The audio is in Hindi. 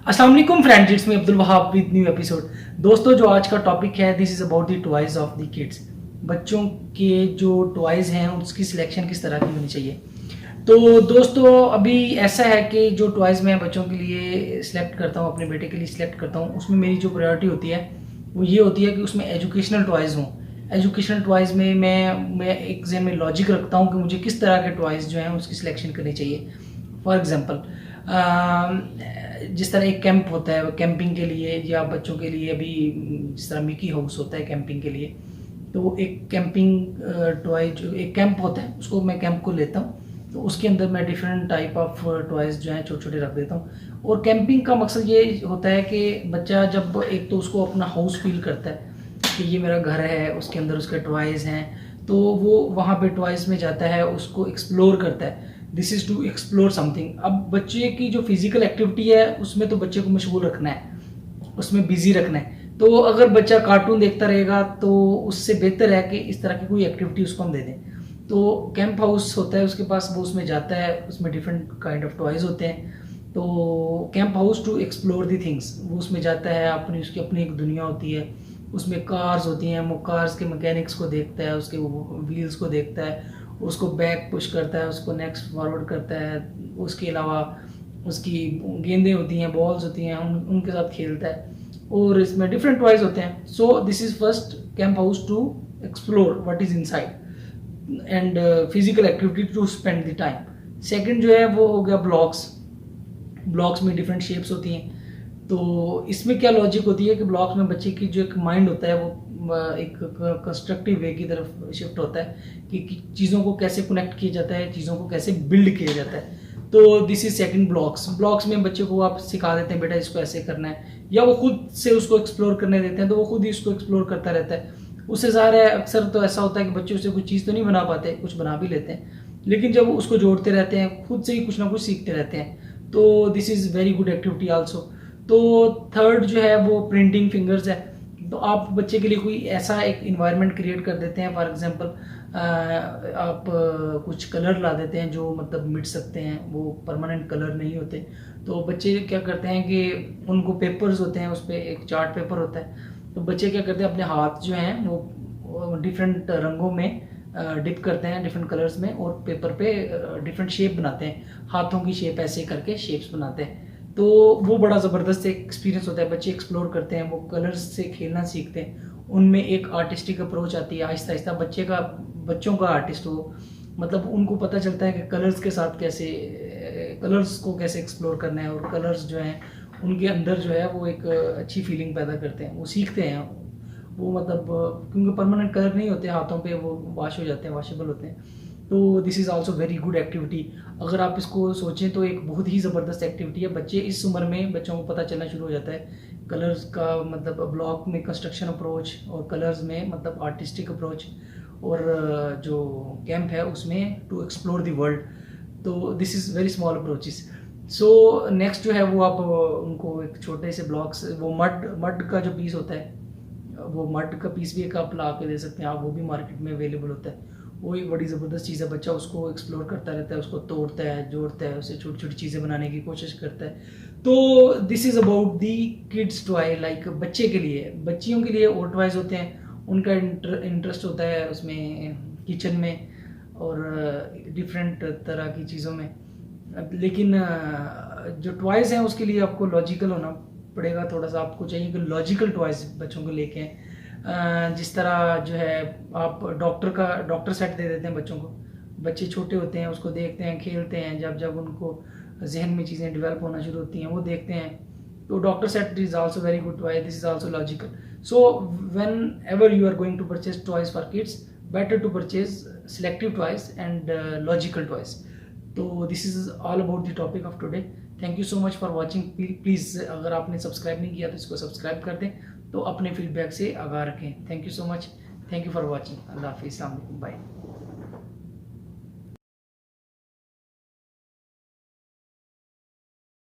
अस्सलाम वालेकुम friends, it's me Abdul Wahab with new episode. दोस्तों, जो आज का टॉपिक है this is about the toys of the kids. बच्चों के जो टॉयज़ हैं उसकी सिलेक्शन किस तरह की होनी चाहिए। तो दोस्तों, अभी ऐसा है कि जो टॉयज़ मैं बच्चों के लिए सिलेक्ट करता हूँ, अपने बेटे के लिए सिलेक्ट करता हूँ, उसमें मेरी जो प्रायोरिटी होती है वो ये होती है कि उसमें एजुकेशनल टॉयज़ हों। एजुकेशनल टॉयज़ में मैं एक जहन में लॉजिक रखता हूँ कि मुझे किस तरह के टॉयज़ जो हैं उसकी सिलेक्शन करनी चाहिए। फॉर एग्ज़ाम्पल, जिस तरह एक कैंप होता है कैंपिंग के लिए, या बच्चों के लिए अभी जिस तरह मिकी हाउस होता है कैंपिंग के लिए, तो एक कैंपिंग टॉय जो एक कैंप होता है उसको मैं कैंप को लेता हूँ। तो उसके अंदर मैं डिफरेंट टाइप ऑफ टॉयज़ जो हैं छोटे छोटे रख देता हूँ। और कैंपिंग का मकसद ये होता है कि बच्चा जब एक तो उसको अपना हाउस फील करता है कि ये मेरा घर है, उसके अंदर उसके टॉयज़ हैं, तो वो वहाँ पे टॉयज़ में जाता है, उसको एक्सप्लोर करता है। This is to explore something. अब बच्चे की जो फिजिकल एक्टिविटी है उसमें तो बच्चे को मशगूल रखना है, उसमें बिजी रखना है। तो अगर बच्चा कार्टून देखता रहेगा तो उससे बेहतर है कि इस तरह की कोई एक्टिविटी उसको हम दे दें। तो कैंप हाउस होता है उसके पास, वो उसमें जाता है, उसमें डिफरेंट काइंड ऑफ टॉयज़ होते हैं। तो camp house to explore the things, वो उसमें जाता है, अपनी उसकी अपनी एक दुनिया होती है, उसमें कार्स होती हैं, वो कार्स के मैकेनिक्स को देखता है, उसके व्हील्स को देखता है, उसको बैक पुश करता है, उसको नेक्स्ट फॉरवर्ड करता है। उसके अलावा उसकी गेंदें होती हैं, बॉल्स होती हैं, उनके साथ खेलता है। और इसमें डिफरेंट टॉयज़ होते हैं। So this is first camp house to explore what is inside and physical activity to spend the time. Second जो है वो हो गया ब्लॉक्स। ब्लॉक्स में डिफरेंट शेप्स होती हैं। तो इसमें क्या लॉजिक होती है कि ब्लॉक्स में बच्चे की जो एक माइंड होता है वो एक कंस्ट्रक्टिव वे की तरफ शिफ्ट होता है कि चीज़ों को कैसे कनेक्ट किया जाता है, चीज़ों को कैसे बिल्ड किया जाता है। तो this is second blocks. Blocks में बच्चे को आप सिखा देते हैं बेटा इसको ऐसे करना है, या वो खुद से उसको एक्सप्लोर करने देते हैं, तो वो खुद ही उसको एक्सप्लोर करता रहता है। उससे ज़ाहिर है अक्सर तो ऐसा होता है कि बच्चे उससे कुछ चीज़ तो नहीं बना पाते, कुछ बना भी लेते हैं, लेकिन जब उसको जोड़ते रहते हैं खुद से ही कुछ ना कुछ सीखते रहते हैं। तो this is very good activity also. तो थर्ड जो है वो प्रिंटिंग फिंगर्स है। तो आप बच्चे के लिए कोई ऐसा एक इन्वायरमेंट क्रिएट कर देते हैं, फॉर एग्जांपल आप कुछ कलर ला देते हैं जो मतलब मिट सकते हैं, वो परमानेंट कलर नहीं होते। तो बच्चे क्या करते हैं कि उनको पेपर्स होते हैं, उस पर एक चार्ट पेपर होता है, तो बच्चे क्या करते हैं अपने हाथ जो हैं वो डिफरेंट रंगों में डिप करते हैं, डिफरेंट कलर्स में, और पेपर पे डिफरेंट शेप बनाते हैं, हाथों की शेप ऐसे करके शेप्स बनाते हैं। तो वो बड़ा ज़बरदस्त एक एक्सपीरियंस होता है, बच्चे एक्सप्लोर करते हैं, वो कलर्स से खेलना सीखते हैं, उनमें एक आर्टिस्टिक अप्रोच आती है। आहिस्ता आहिस्ता बच्चों का आर्टिस्ट हो, मतलब उनको पता चलता है कि कलर्स के साथ कैसे, कलर्स को कैसे एक्सप्लोर करना है, और कलर्स जो हैं उनके अंदर जो है वो एक अच्छी फीलिंग पैदा करते हैं, वो सीखते हैं। वो मतलब क्योंकि परमानेंट कलर नहीं होते हाथों पे, वो वॉश हो जाते हैं, वॉशेबल होते हैं। तो this is also very good activity. अगर आप इसको सोचें तो एक बहुत ही ज़बरदस्त एक्टिविटी है। बच्चे इस उम्र में बच्चों को पता चलना शुरू हो जाता है कलर्स का, मतलब ब्लॉक में कंस्ट्रक्शन अप्रोच, और कलर्स में मतलब आर्टिस्टिक अप्रोच, और जो कैंप है उसमें टू एक्सप्लोर द वर्ल्ड। तो this is very small approaches. So next जो है वो आप उनको एक छोटे से ब्लॉक्स, वो मड का जो पीस होता है, वो मड का पीस भी एक आप ला के दे सकते हैं आप, वो भी मार्केट में अवेलेबल होता है। वो एक बड़ी ज़बरदस्त चीज़ है, बच्चा उसको एक्सप्लोर करता रहता है, उसको तोड़ता है, जोड़ता है, उससे छोटी छोटी चीज़ें बनाने की कोशिश करता है। तो this is about the kids toy. Like बच्चे के लिए, बच्चियों के लिए और टॉयज़ होते हैं, उनका इंटरेस्ट होता है उसमें किचन में और डिफरेंट तरह की चीज़ों में। लेकिन जो टॉयज़ हैं उसके लिए आपको लॉजिकल होना पड़ेगा, थोड़ा सा आपको चाहिए कि लॉजिकल टॉयज़ बच्चों को लेके आएं। जिस तरह जो है आप डॉक्टर सेट दे देते हैं बच्चों को, बच्चे छोटे होते हैं, उसको देखते हैं, खेलते हैं, जब जब उनको जहन में चीज़ें डेवलप होना शुरू होती हैं वो देखते हैं। तो doctor set is also very good toy, this is also logical. So when ever you are going to purchase toys for kids, better to purchase selective toys and logical toys. तो this is all about the topic of today. Thank you so much for watching. Please अगर आपने सब्सक्राइब नहीं किया तो इसको सब्सक्राइब कर दें, तो अपने फीडबैक से आगाह रखें। Thank you so much, thank you for watching. अल्लाह हाफिज़, अस्सलाम वालेकुम, बाय।